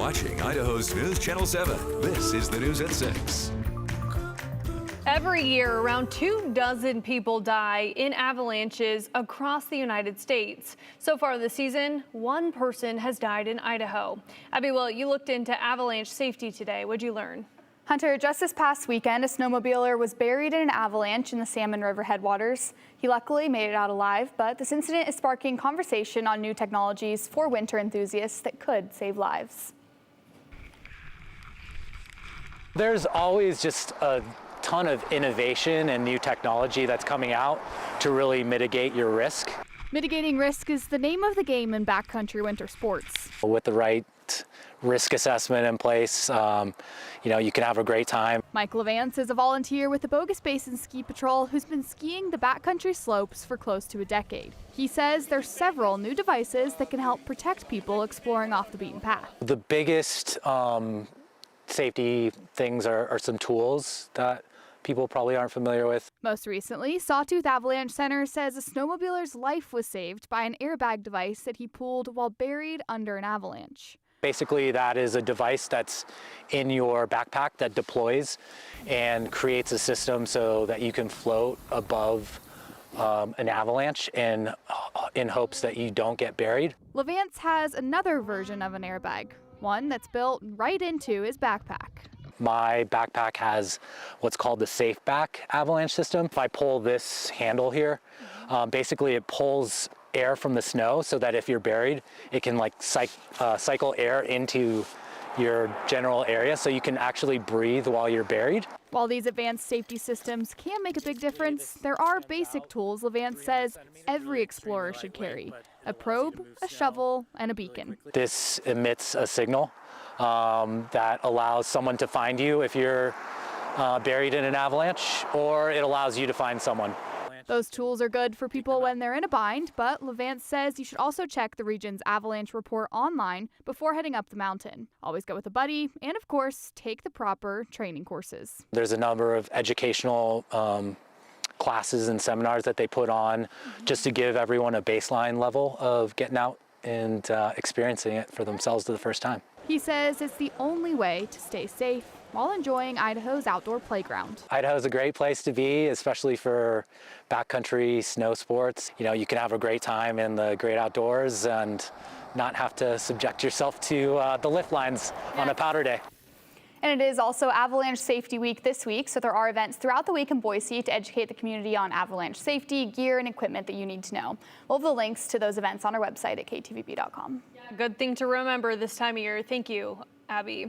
watching Idaho's News Channel 7. This is the News at 6. Every year, around 24 people die in avalanches across the United States. So far this season, one person has died in Idaho. Abby, well, you looked into avalanche safety today. What'd you learn? Hunter, just this past weekend, a snowmobiler was buried in an avalanche in the Salmon River headwaters. He luckily made it out alive, but this incident is sparking conversation on new technologies for winter enthusiasts that could save lives. There's always just a ton of innovation and new technology that's coming out to really mitigate your risk. Mitigating risk is the name of the game in backcountry winter sports. With the right risk assessment in place, you can have a great time. Mike Levance is a volunteer with the Bogus Basin Ski Patrol who's been skiing the backcountry slopes for close to a decade. He says there's several new devices that can help protect people exploring off the beaten path. The biggest safety things are some tools that people probably aren't familiar with. Most recently, Sawtooth Avalanche Center says a snowmobiler's life was saved by an airbag device that he pulled while buried under an avalanche. Basically, that is a device that's in your backpack that deploys and creates a system so that you can float above an avalanche in hopes that you don't get buried. Levance has another version of an airbag, one that's built right into his backpack. My backpack has what's called the Safe Back avalanche system. If I pull this handle here, basically it pulls air from the snow so that if you're buried, it can cycle air into your general area so you can actually breathe while you're buried. While these advanced safety systems can make a big difference, there are basic tools Levance says every explorer should carry: a probe, a shovel, and a beacon. This emits a signal that allows someone to find you if you're buried in an avalanche, or it allows you to find someone. Those tools are good for people when they're in a bind, but Levance says you should also check the region's avalanche report online before heading up the mountain. Always go with a buddy, and of course, take the proper training courses. There's a number of educational classes and seminars that they put on just to give everyone a baseline level of getting out and experiencing it for themselves for the first time. He says it's the only way to stay safe while enjoying Idaho's outdoor playground. Idaho's a great place to be, especially for backcountry snow sports. You can have a great time in the great outdoors and not have to subject yourself to the lift lines on a powder day. And it is also Avalanche Safety Week this week, so there are events throughout the week in Boise to educate the community on avalanche safety, gear, and equipment that you need to know. We'll have the links to those events on our website at ktvb.com. Good thing to remember this time of year. Thank you, Abby.